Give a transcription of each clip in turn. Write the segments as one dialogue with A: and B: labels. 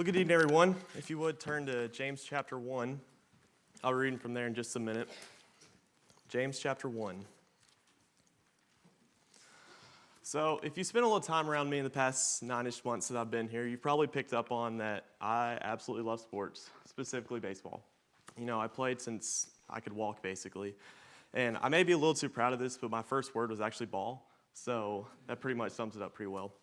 A: Well, good evening, everyone. If you would turn to James chapter 1. I'll be reading from there in just a minute. James chapter 1. So, if you spent a little time around me in the past 9-ish months that I've been here, you've probably picked up on that I absolutely love sports, specifically baseball. You know, I played since I could walk, basically. And I may be a little too proud of this, but my first word was actually ball. So, that pretty much sums it up pretty well.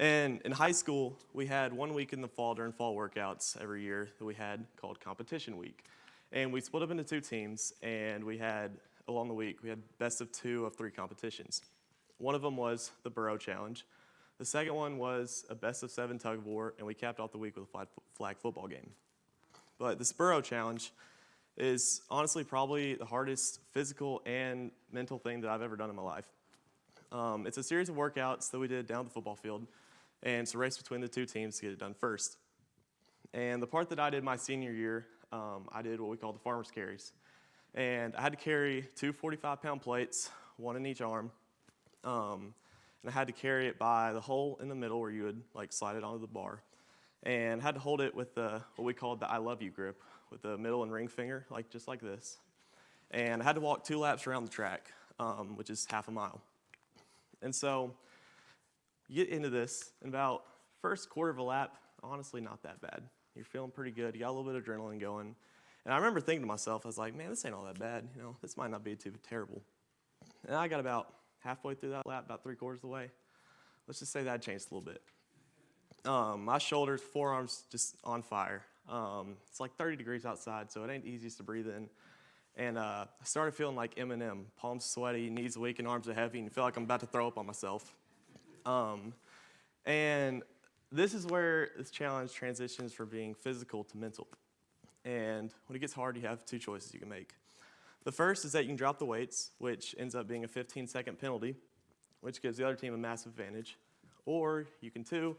A: And in high school, we had 1 week in the fall during fall workouts every year that we had called competition week. And we split up into 2 teams, and we had, along the week, we had best of 2 of 3 competitions. One of them was the Burrow Challenge. The second one was a best of 7 tug of war, and we capped off the week with a flag football game. But this Burrow Challenge is honestly probably the hardest physical and mental thing that I've ever done in my life. It's a series of workouts that we did down the football field, and it's a race between the 2 teams to get it done first. And the part that I did my senior year, I did what we call the farmer's carries. And I had to carry 2 45-pound plates, 1 in each arm. And I had to carry it by the hole in the middle where you would slide it onto the bar. And I had to hold it with what we called the I love you grip, with the middle and ring finger, just like this. And I had to walk 2 laps around the track, which is half a mile. And so you get into this, and about first quarter of a lap, honestly not that bad. You're feeling pretty good. You got a little bit of adrenaline going. And I remember thinking to myself, I was like, man, this ain't all that bad. This might not be too terrible. And I got about halfway through that lap, about 3/4 of the way. Let's just say that changed a little bit. My shoulders, forearms, just on fire. It's 30 degrees outside, so it ain't the easiest to breathe in. And I started feeling like Eminem, palms sweaty, knees weak, and arms are heavy, and feel like I'm about to throw up on myself. And this is where this challenge transitions from being physical to mental. And when it gets hard, you have 2 choices you can make. The first is that you can drop the weights, which ends up being a 15-second penalty, which gives the other team a massive advantage. Or you can, 2,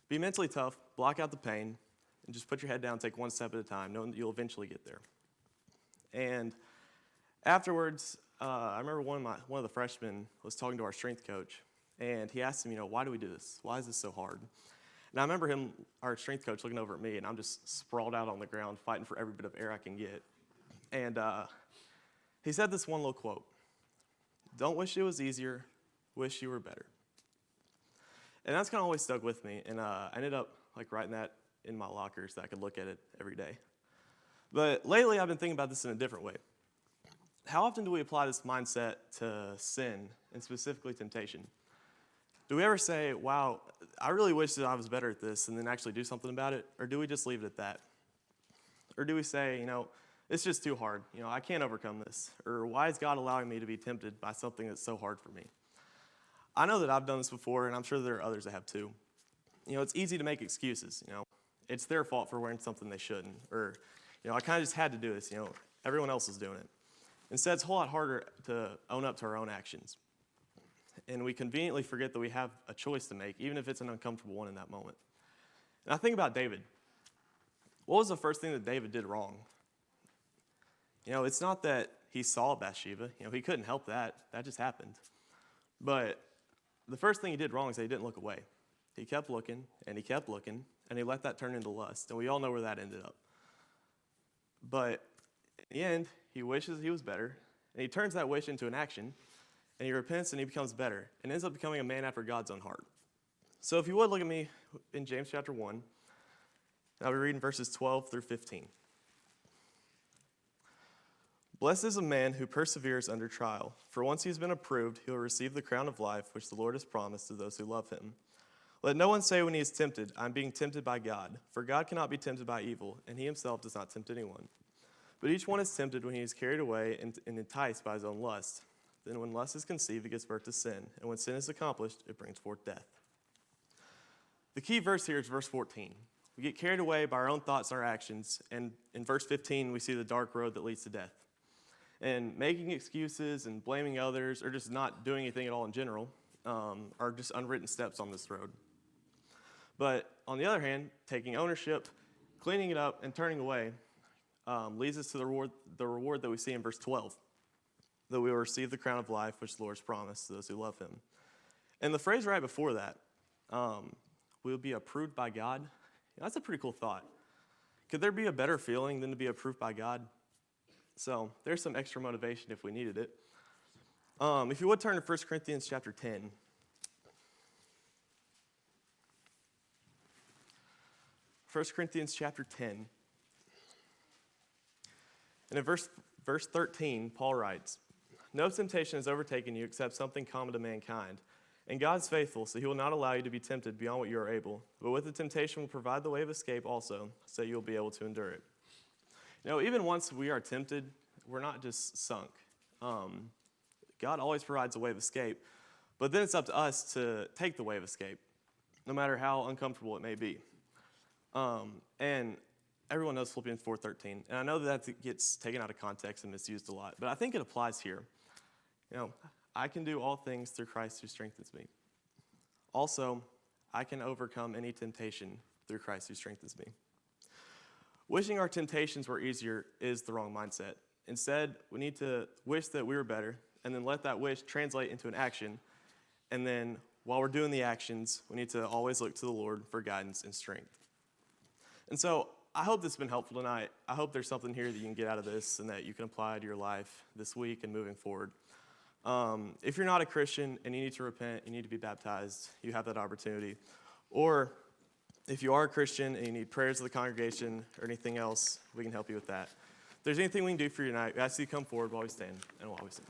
A: be mentally tough, block out the pain, and just put your head down, take 1 step at a time, knowing that you'll eventually get there. And afterwards, I remember one of the freshmen was talking to our strength coach, and he asked him, why do we do this? Why is this so hard? And I remember our strength coach, looking over at me, and I'm just sprawled out on the ground, fighting for every bit of air I can get. And he said this one little quote: "Don't wish it was easier, wish you were better." And that's kind of always stuck with me, and I ended up writing that in my locker so I could look at it every day. But lately, I've been thinking about this in a different way. How often do we apply this mindset to sin, and specifically temptation? Do we ever say, wow, I really wish that I was better at this, and then actually do something about it? Or do we just leave it at that? Or do we say, it's just too hard. I can't overcome this. Or why is God allowing me to be tempted by something that's so hard for me? I know that I've done this before, and I'm sure there are others that have too. It's easy to make excuses. It's their fault for wearing something they shouldn't. Or, I kind of just had to do this. Everyone else is doing it. Instead, it's a whole lot harder to own up to our own actions. And we conveniently forget that we have a choice to make, even if it's an uncomfortable one in that moment. And I think about David. What was the first thing that David did wrong? It's not that he saw Bathsheba. He couldn't help that. That just happened. But the first thing he did wrong is that he didn't look away. He kept looking, and he kept looking, and he let that turn into lust. And we all know where that ended up. But in the end, he wishes he was better, and he turns that wish into an action, and he repents, and he becomes better, and ends up becoming a man after God's own heart. So if you would look at me in James chapter 1, I'll be reading verses 12 through 15. "Blessed is a man who perseveres under trial, for once he has been approved, he will receive the crown of life which the Lord has promised to those who love him. Let no one say when he is tempted, 'I'm being tempted by God,' for God cannot be tempted by evil, and he himself does not tempt anyone. But each one is tempted when he is carried away and enticed by his own lust. Then when lust is conceived, it gives birth to sin. And when sin is accomplished, it brings forth death." The key verse here is verse 14. We get carried away by our own thoughts and our actions. And in verse 15, we see the dark road that leads to death. And making excuses and blaming others, or just not doing anything at all in general, are just unwritten steps on this road. But on the other hand, taking ownership, cleaning it up, and turning away leads us to the reward that we see in verse 12. That we will receive the crown of life which the Lord has promised to those who love him. And the phrase right before that, we'll be approved by God. That's a pretty cool thought. Could there be a better feeling than to be approved by God? So there's some extra motivation if we needed it. If you would turn to 1 Corinthians chapter 10. 1 Corinthians chapter 10. And in verse 13, Paul writes, "No temptation has overtaken you except something common to mankind. And God's faithful, so he will not allow you to be tempted beyond what you are able. But with the temptation will provide the way of escape also, so you will be able to endure it." Even once we are tempted, we're not just sunk. God always provides a way of escape, but then it's up to us to take the way of escape, no matter how uncomfortable it may be. And everyone knows Philippians 4:13, and I know that gets taken out of context and misused a lot, but I think it applies here. I can do all things through Christ who strengthens me. Also, I can overcome any temptation through Christ who strengthens me. Wishing our temptations were easier is the wrong mindset. Instead, we need to wish that we were better, and then let that wish translate into an action. And then, while we're doing the actions, we need to always look to the Lord for guidance and strength. And so, I hope this has been helpful tonight. I hope there's something here that you can get out of this and that you can apply to your life this week and moving forward. If you're not a Christian and you need to repent, you need to be baptized, you have that opportunity. Or if you are a Christian and you need prayers of the congregation or anything else, we can help you with that. If there's anything we can do for you tonight, we ask you to come forward while we stand and while we sing.